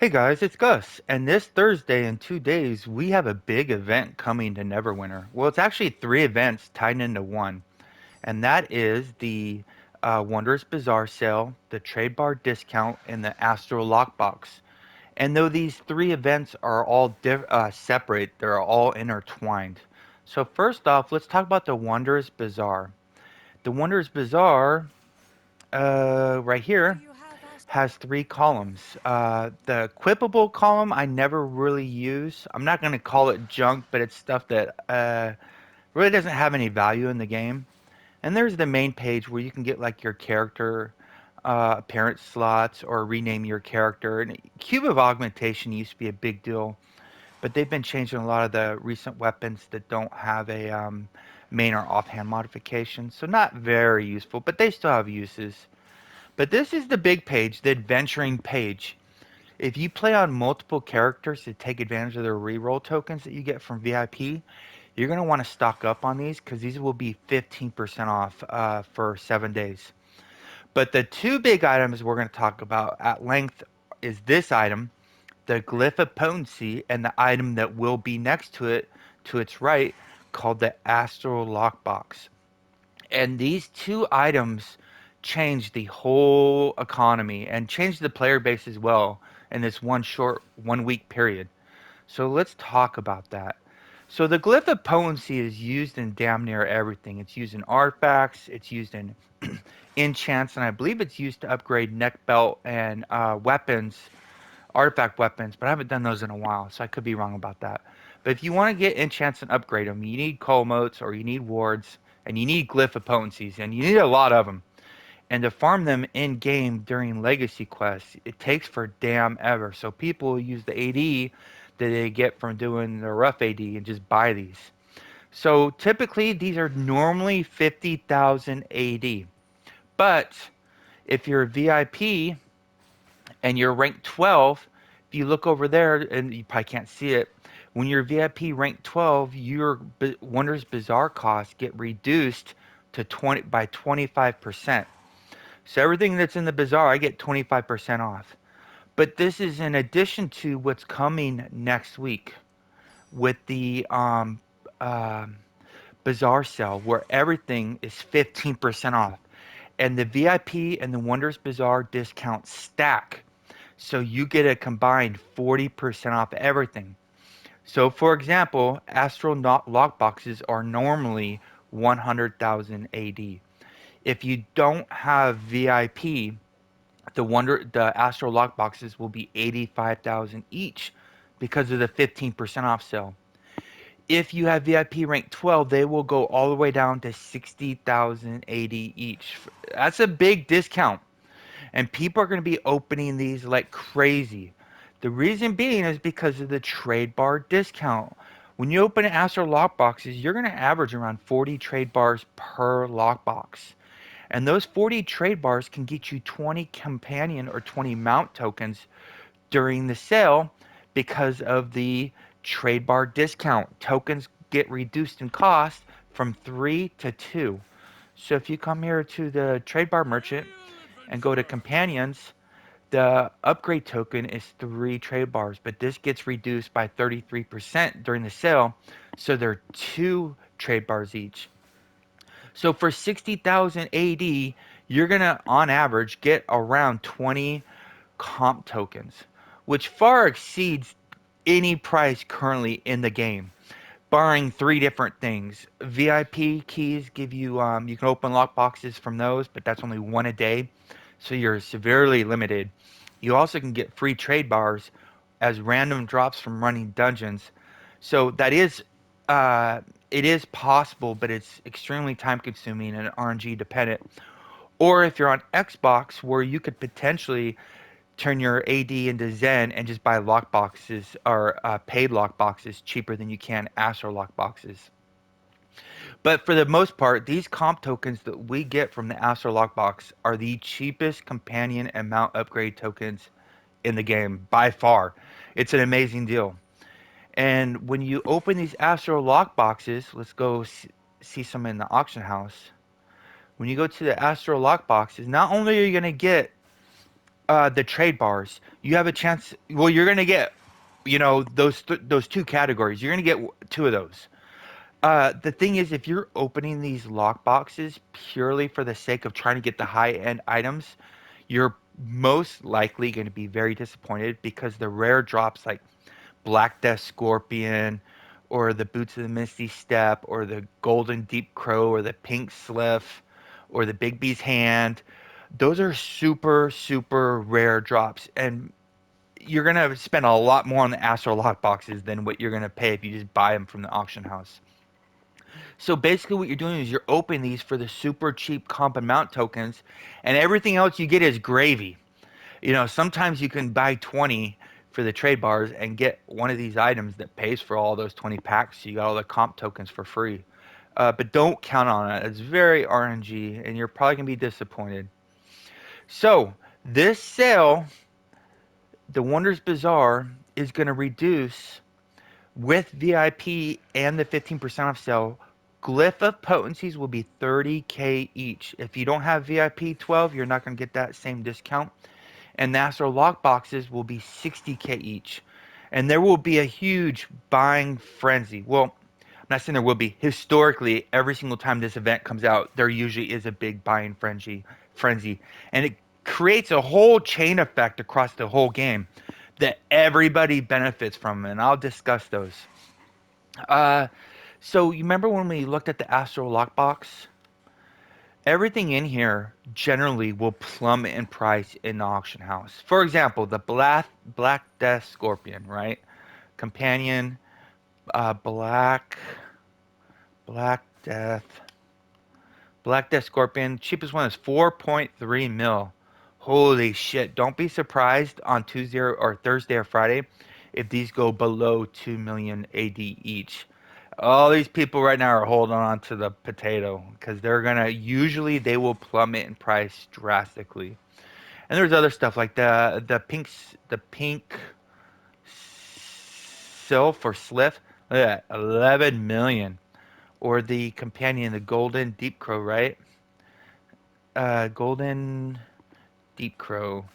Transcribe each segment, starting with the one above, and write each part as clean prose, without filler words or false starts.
Hey guys, it's Gus, and this Thursday in 2 days we have a big event coming to Neverwinter. Well, it's actually three events tied into one, and that is the Wondrous Bazaar sale, the Trade Bar discount, and the Astro Lockbox. And though these three events are all separate, they're all intertwined. So first off, let's talk about the Wondrous Bazaar. The Wondrous Bazaar, right here, has three columns. The equipable column I never really use. I'm not going to call it junk, but it's stuff that really doesn't have any value in the game. And there's the main page where you can get like your character appearance slots or rename your character. And Cube of Augmentation used to be a big deal, but they've been changing a lot of the recent weapons that don't have a main or offhand modification. So not very useful, but they still have uses. But this is the big page, the adventuring page. If you play on multiple characters to take advantage of the reroll tokens that you get from VIP, you're going to want to stock up on these because these will be 15% off for 7 days. But the two big items we're going to talk about at length is this item, the Glyph of Potency, and the item that will be next to it, to its right, called the Astral Lockbox. And these two items changed the whole economy and changed the player base as well in this one short 1 week period. So let's talk about that. So the Glyph of Potency is used in damn near everything. It's used in artifacts, it's used in enchants, and I believe it's used to upgrade neck belt and weapons, artifact weapons, but I haven't done those in a while, so I could be wrong about that. But if you want to get enchants and upgrade them, you need colmotes or you need wards, and you need glyph of potencies, and you need a lot of them. And to farm them in game during legacy quests, it takes for damn ever. So people use the AD that they get from doing the rough AD and just buy these. So typically these are normally 50,000 AD. But if you're a VIP and you're ranked 12, if you look over there, and you probably can't see it, when you're VIP rank 12, your Wonders Bazaar costs get reduced to 20 by 25%. So everything that's in the bazaar, I get 25% off. But this is in addition to what's coming next week with the uh, bazaar sale, where everything is 15% off, and the VIP and the Wonders Bazaar discount stack. So you get a combined 40% off everything. So, for example, Astral lockboxes are normally 100,000 AD. If you don't have VIP, the Astral lockboxes will be 85,000 each because of the 15% off sale. If you have VIP rank 12, they will go all the way down to 60,000 AD each. That's a big discount, and people are going to be opening these like crazy. The reason being is because of the trade bar discount. When you open Astro lockboxes, you're going to average around 40 trade bars per lockbox. And those 40 trade bars can get you 20 companion or 20 mount tokens during the sale because of the trade bar discount. Tokens get reduced in cost from 3 to 2. So if you come here to the trade bar merchant and go to companions, the upgrade token is 3 trade bars, but this gets reduced by 33% during the sale, so they're 2 trade bars each. So for 60,000 AD, you're going to, on average, get around 20 comp tokens, which far exceeds any price currently in the game, barring three different things. VIP keys give you, you can open lock boxes from those, but that's only one a day, so you're severely limited. You also can get free trade bars as random drops from running dungeons. So that is, it is possible, but it's extremely time consuming and RNG dependent. Or if you're on Xbox, where you could potentially turn your AD into Zen and just buy lock boxes or paid lock boxes cheaper than you can Astro lock boxes. But for the most part, these comp tokens that we get from the Astro lockbox are the cheapest companion and mount upgrade tokens in the game by far. It's an amazing deal. And when you open these Astro lock boxes, let's go see some in the auction house. When you go to the Astro lock boxes, not only are you going to get the trade bars. You have a chance. Well, you're gonna get, those two categories. You're gonna get two of those. The thing is, if you're opening these lock boxes purely for the sake of trying to get the high end items, you're most likely going to be very disappointed because the rare drops like Black Death Scorpion or the Boots of the Misty Step or the Golden Deep Crow or the Pink Sliff or the Big B's Hand, those are super, super rare drops. And you're going to spend a lot more on the Astro Lock boxes than what you're going to pay if you just buy them from the auction house. So basically, what you're doing is you're opening these for the super cheap comp and mount tokens, and everything else you get is gravy. Sometimes you can buy 20 for the trade bars and get one of these items that pays for all those 20 packs. So you got all the comp tokens for free. But don't count on it. It's very RNG, and you're probably going to be disappointed. So this sale, the Wonders Bazaar, is going to reduce with VIP and the 15% off sale. Glyph of Potencies will be 30K each. If you don't have VIP 12, you're not going to get that same discount. And the Astro Lock boxes will be 60K each. And there will be a huge buying frenzy. Well, I'm not saying there will be. Historically, every single time this event comes out, there usually is a big buying frenzy. And it creates a whole chain effect across the whole game that everybody benefits from. And I'll discuss those. Uh, so you remember when we looked at the Astro Lock box? Everything in here generally will plummet in price in the auction house. For example, the Black Death Scorpion, right? Companion, Black Black Death Black Death Scorpion. Cheapest one is 4.3 mil. Holy shit! Don't be surprised on Tuesday or Thursday or Friday if these go below 2 million AD each. All these people right now are holding on to the potato because they will plummet in price drastically. And there's other stuff like the pink sylph or sliff, look at that, 11 million. Or the companion, the golden deep crow, right? Golden deep crow,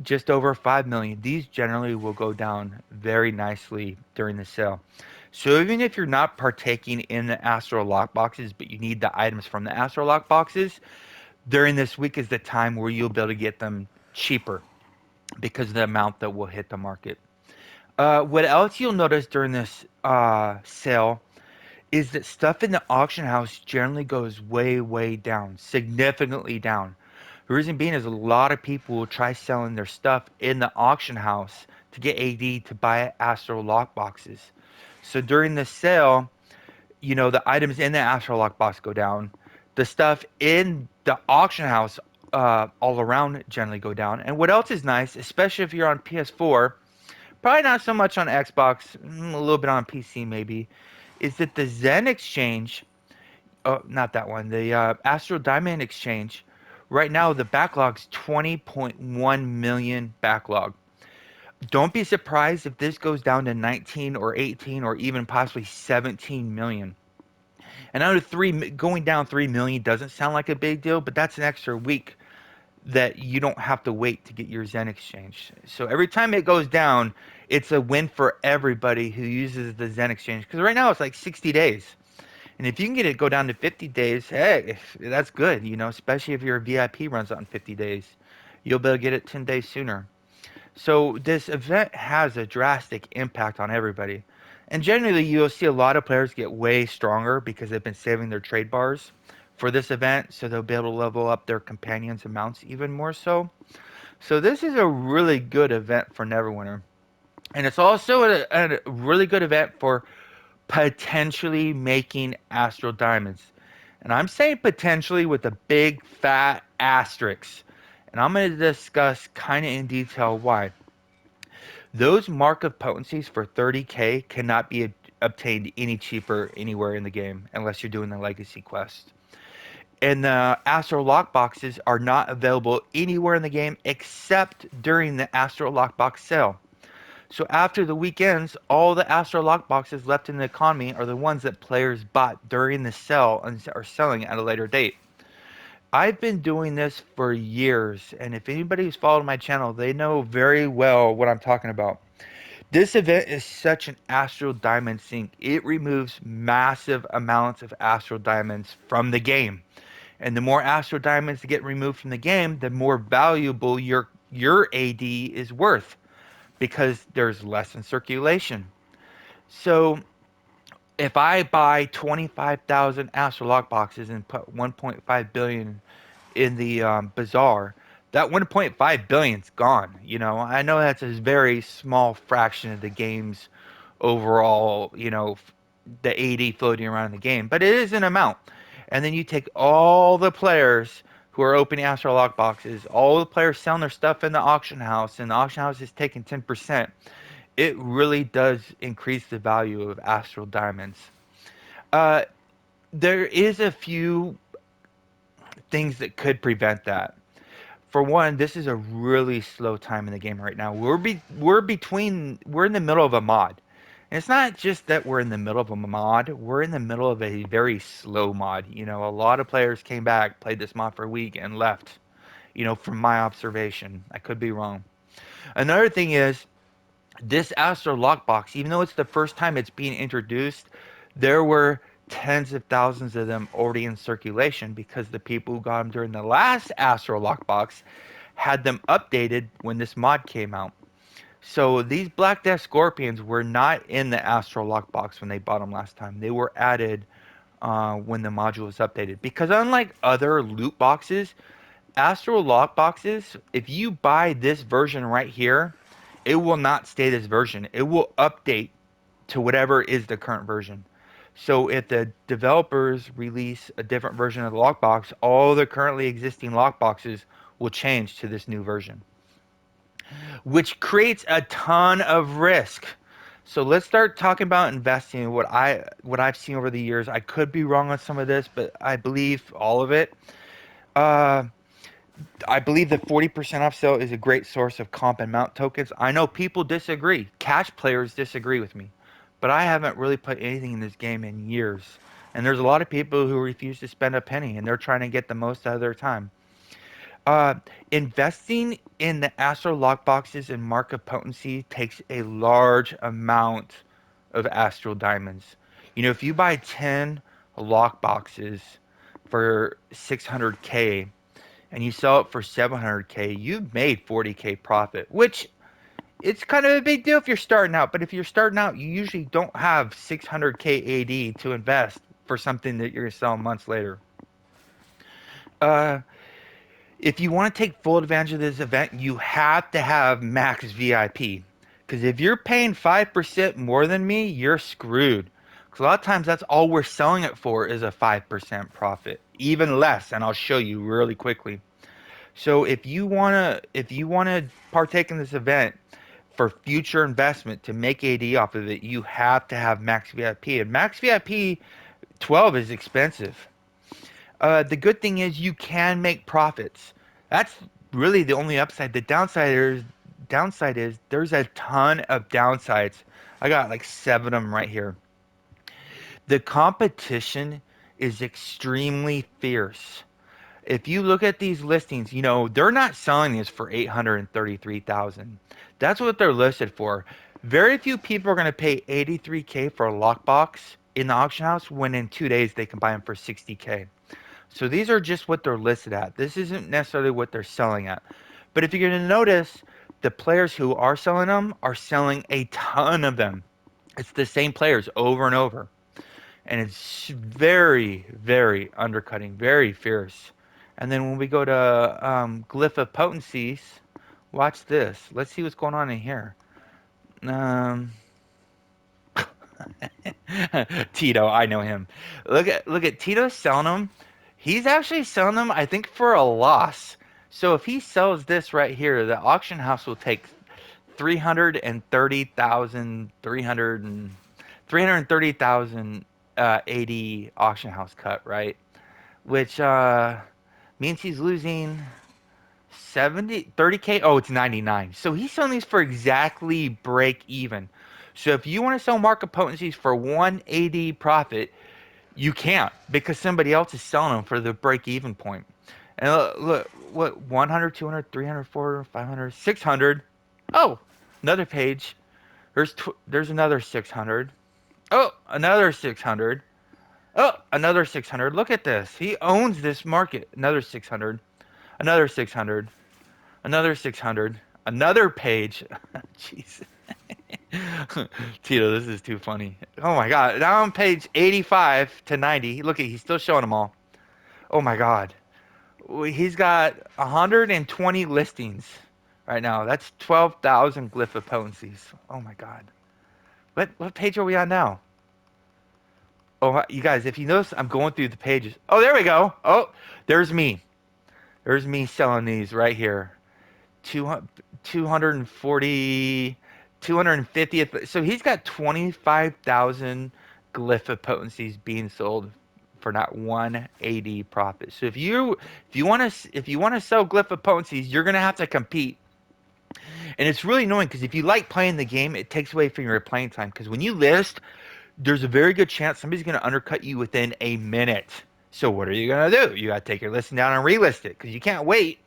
just over 5 million. These generally will go down very nicely during the sale. So even if you're not partaking in the Astro Lock boxes, but you need the items from the Astro Lock boxes, during this week is the time where you'll be able to get them cheaper because of the amount that will hit the market. What else you'll notice during this sale is that stuff in the auction house generally goes way, way down, significantly down. The reason being is a lot of people will try selling their stuff in the auction house to get AD to buy Astro Lock boxes. So during the sale, the items in the Astro Lock box go down. The stuff in the auction house all around generally go down. And what else is nice, especially if you're on PS4, probably not so much on Xbox, a little bit on PC maybe, is that the Zen Exchange, oh, not that one, the Astro Diamond Exchange, right now the backlog's 20.1 million backlog. Don't be surprised if this goes down to 19 or 18 or even possibly 17 million. And under going down 3 million doesn't sound like a big deal, but that's an extra week that you don't have to wait to get your Zen Exchange. So every time it goes down, it's a win for everybody who uses the Zen Exchange. Because right now it's like 60 days. And if you can get it go down to 50 days, hey, that's good, especially if your VIP runs out in 50 days. You'll be able to get it 10 days sooner. So this event has a drastic impact on everybody. And generally, you'll see a lot of players get way stronger because they've been saving their trade bars for this event, so they'll be able to level up their companions and mounts even more so. So this is a really good event for Neverwinter. And it's also a really good event for potentially making Astral Diamonds. And I'm saying potentially with a big fat asterisk. And I'm going to discuss kind of in detail why. Those mark of potencies for 30k cannot be obtained any cheaper anywhere in the game unless you're doing the legacy quest. And the Astro Lock boxes are not available anywhere in the game except during the Astro Lock box sale. So after the weekends, all the Astro Lock boxes left in the economy are the ones that players bought during the sale and are selling at a later date. I've been doing this for years, and if anybody who's followed my channel, they know very well what I'm talking about. This event is such an astral diamond sink. It removes massive amounts of astral diamonds from the game. And the more astral diamonds that get removed from the game, the more valuable your AD is worth because there's less in circulation. So if I buy 25,000 astral lockboxes and put 1.5 billion in the bazaar, that 1.5 billion's gone. I know that's a very small fraction of the game's overall, the 80 floating around in the game, but it is an amount. And then you take all the players who are opening Astro Lock boxes, all the players selling their stuff in the auction house, and the auction house is taking 10%. It really does increase the value of Astral Diamonds. Uh, there is a few things that could prevent that. For one, this is a really slow time in the game right now. We're in the middle of a mod. And it's not just that we're in the middle of a mod, we're in the middle of a very slow mod. A lot of players came back, played this mod for a week and left. From my observation. I could be wrong. Another thing is this Astro Lockbox, even though it's the first time it's being introduced, there were tens of thousands of them already in circulation because the people who got them during the last Astro Lockbox had them updated when this mod came out. So these Black Death Scorpions were not in the Astro Lockbox when they bought them last time. They were added when the module was updated. Because unlike other loot boxes, Astro Lockboxes, if you buy this version right here, it will not stay this version. It will update to whatever is the current version. So if the developers release a different version of the lockbox, all the currently existing lockboxes will change to this new version, which creates a ton of risk. So let's start talking about investing. What I've seen over the years. I could be wrong on some of this, but I believe all of it. Uh, I believe the 40% off sale is a great source of comp and mount tokens. I know people disagree. Cash players disagree with me. But I haven't really put anything in this game in years. And there's a lot of people who refuse to spend a penny and they're trying to get the most out of their time. Uh, Investing in the Astro Lockboxes and Mark of Potency takes a large amount of Astral Diamonds. If you buy 10 lockboxes for 600k and you sell it for 700k, you've made 40k profit, which it's kind of a big deal if you're starting out. But if you're starting out, you usually don't have 600k AD to invest for something that you're going to sell months later. Uh, if you want to take full advantage of this event, you have to have max VIP. Because if you're paying 5% more than me, you're screwed. Because a lot of times that's all we're selling it for is a 5% profit. Even less, and I'll show you really quickly. So if you wanna partake in this event for future investment to make AD off of it, you have to have max VIP. And max VIP 12 is expensive. The good thing is you can make profits. That's really the only upside. The downside is there's a ton of downsides. I got like 7 of them right here. The competition is extremely fierce. If you look at these listings, they're not selling these for 833,000. That's what they're listed for. Very few people are going to pay 83k for a lockbox in the auction house when in 2 days they can buy them for 60k. So these are just what they're listed at. This isn't necessarily what they're selling at. But if you're going to notice, the players who are selling them are selling a ton of them. It's the same players over and over. And it's very, very undercutting, very fierce. And then when we go to Glyph of Potencies, watch this. Let's see what's going on in here. Um, Tito, I know him. Look at Tito selling them. He's actually selling them, I think, for a loss. So if he sells this right here, the auction house will take 330,000, 330,000 AD auction house cut, right? Which means he's losing 30k. Oh, it's 99. So he's selling these for exactly break even. So if you want to sell market potencies for 180 profit, you can't because somebody else is selling them for the break even point. And look, what, 100, 200, 300, 400, 500, 600. Oh, another page. There's another 600. Oh, another 600. Oh, another 600. Look at this. He owns this market. Another 600. Another 600. Another 600. Another page. Jeez. Tito, this is too funny. Oh my God. Now on page 85 to 90. Look at, he's still showing them all. Oh my God. He's got 120 listings right now. That's 12,000 Glyph of Potencies. Oh my God. What page are we on now? Oh, you guys, if you notice, I'm going through the pages. Oh, there we go. Oh, there's me. There's me selling these right here. 200, 240, 250th. So he's got 25,000 Glyph of Potencies being sold for not 180 profit. So if you want to sell Glyph of Potencies, you're gonna have to compete. And it's really annoying because if you like playing the game, it takes away from your playing time. Because when you list, there's a very good chance somebody's going to undercut you within a minute. So what are you going to do? You got to take your listing down and relist it because you can't wait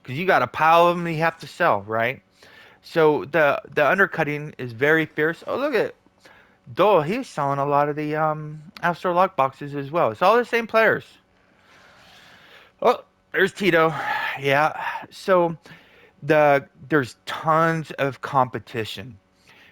because you got a pile of them you have to sell, right? So the undercutting is very fierce. Oh, look at Dole. He's selling a lot of the Astro Lockboxes as well. It's all the same players. Oh, there's Tito. Yeah. So there's tons of competition.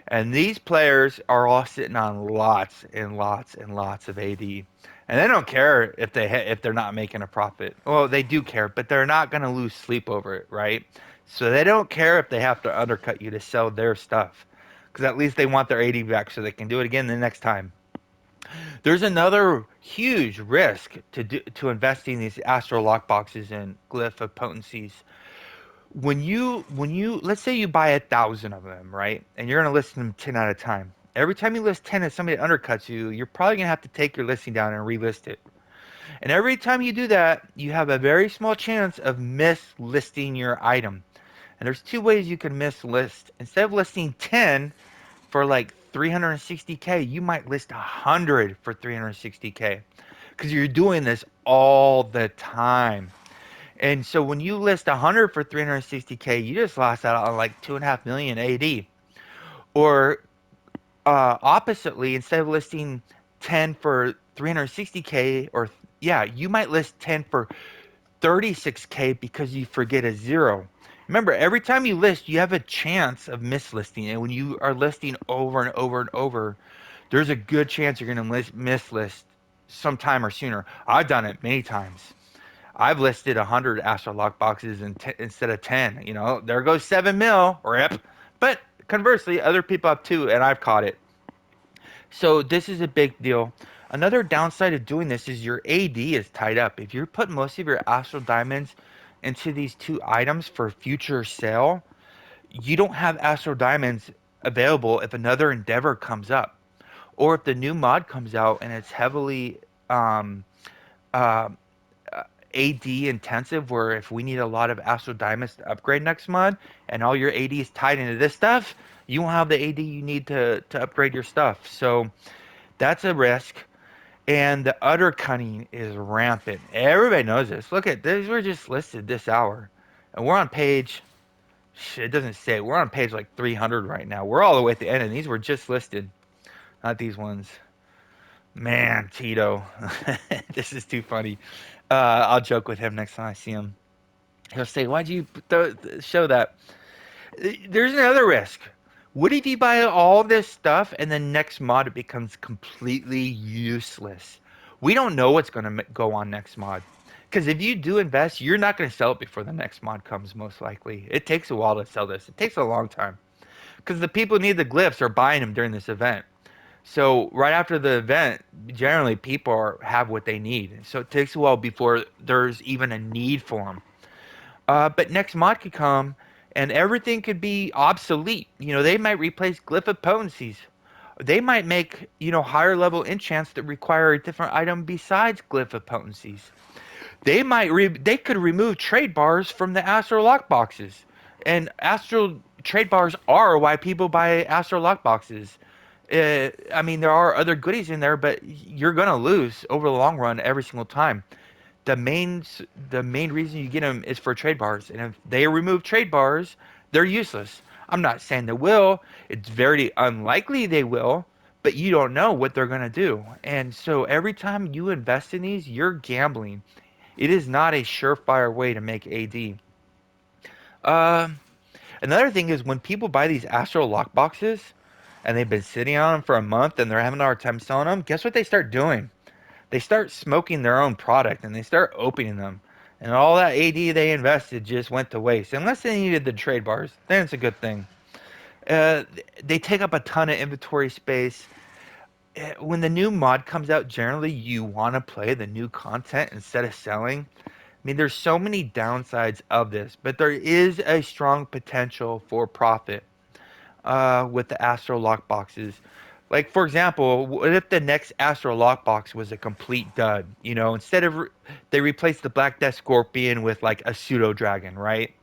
And these players are all sitting on lots and lots and lots of AD, and they don't care if they're not making a profit. Well, they do care, but they're not going to lose sleep over it, right? So they don't care if they have to undercut you to sell their stuff, because at least they want their AD back so they can do it again the next time. There's another huge risk to investing these Astro Lock boxes in Glyph of Potencies. When you let's say you buy 1,000 of them, right, and you're going to list them 10 at a time. Every time you list 10 and somebody undercuts you, you're probably going to have to take your listing down and relist it. And every time you do that, you have a very small chance of mislisting your item. And there's two ways you can mislist. Instead of listing 10 for like 360k, you might list 100 for 360k because you're doing this all the time. And so when you list 100 for 360k, you just lost out on like 2.5 million AD. Or oppositely, instead of listing 10 for 360k, or yeah, you might list 10 for 36k because you forget a zero. Remember, every time you list, you have a chance of mislisting. And when you are listing over and over and over, there's a good chance you're going to mislist sometime or sooner. I've done it many times. I've listed 100 Astro Lock boxes instead of 10. You know, there goes 7 mil, rip. But conversely, other people have too, and I've caught it. So this is a big deal. Another downside of doing this is your AD is tied up. If you're putting most of your Astro Diamonds into these two items for future sale, you don't have Astro Diamonds available if another endeavor comes up. Or if the new mod comes out and it's heavily um, uh, AD intensive, where if we need a lot of Astro Diamonds to upgrade next mod and all your AD is tied into this stuff, you won't have the AD you need to upgrade your stuff. So that's a risk. And the undercutting is rampant. Everybody knows this. Look at this. We're just listed this hour. And we're on page, it doesn't say, we're on page like 300 right now. We're all the way at the end, and these were just listed, not these ones. Man, Tito, this is too funny. I'll joke with him next time I see him. He'll say, "Why'd you show that?" There's another risk. What if you buy all this stuff and then next mod it becomes completely useless? We don't know what's going to go on next mod. Because if you do invest, you're not going to sell it before the next mod comes, most likely. It takes a while to sell this. It takes a long time. Because the people who need the glyphs are buying them during this event. So right after the event, generally people have what they need. So it takes a while before there's even a need for them. But next mod could come and everything could be obsolete. You know, they might replace Glyph of Potencies. They might make, you know, higher level enchants that require a different item besides Glyph of Potencies. They could remove trade bars from the Astro Lock boxes. And Astro trade bars are why people buy Astro Lock boxes. I mean, there are other goodies in there, but you're going to lose over the long run every single time. the main the main reason you get them is for trade bars, and if they remove trade bars, they're useless. I'm not saying they will. It's very unlikely they will, but you don't know what they're gonna do. And so every time you invest in these, you're gambling. It is not a surefire way to make AD. Um, Another thing is when people buy these Astro lock boxes and they've been sitting on them for a month and they're having a hard time selling them, guess what they start doing? They start smoking their own product and they start opening them. And all that AD they invested just went to waste. Unless they needed the trade bars, then it's a good thing. Uh, they take up a ton of inventory space. When the new mod comes out, generally you want to play the new content instead of selling. I mean, there's so many downsides of this, but there is a strong potential for profit with the Astro lockboxes. Like for example, what if the next Astro lockbox was a complete dud? You know, instead of they replaced the Black Death Scorpion with like a pseudo dragon, right?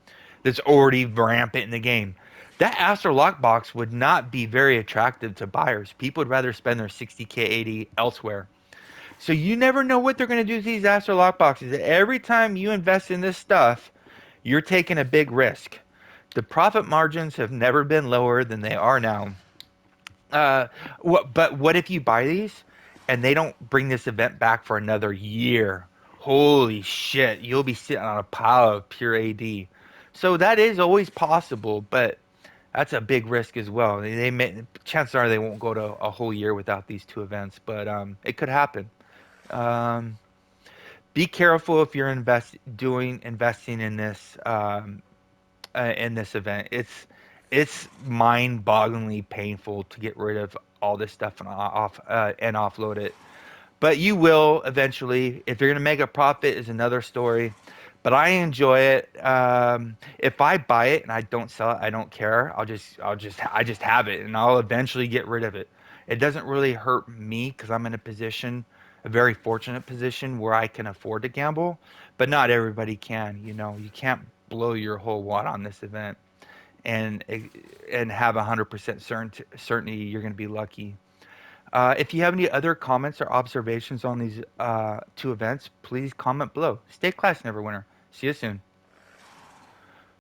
That's already rampant in the game. That Astro lockbox would not be very attractive to buyers. People would rather spend their 60k 80 elsewhere. So you never know what they're going to do to these Astro lockboxes. Every time you invest in this stuff, you're taking a big risk. The profit margins have never been lower than they are now. Uh, but what if you buy these and they don't bring this event back for another year? Holy shit, you'll be sitting on a pile of pure AD. So that is always possible, but that's a big risk as well. They may, chances are they won't go to a whole year without these two events, but it could happen. Um, be careful if you're investing in this event. It's mind-bogglingly painful to get rid of all this stuff and offload it. But you will eventually. If you're gonna make a profit, is another story. But I enjoy it. If I buy it and I don't sell it, I don't care. I just have it, and I'll eventually get rid of it. It doesn't really hurt me because I'm in a position, a very fortunate position where I can afford to gamble. But not everybody can. You know, you can't blow your whole wad on this event and and have 100% certainty you're going to be lucky. If you have any other comments or observations on these two events, please comment below. Stay classy, Neverwinter. See you soon.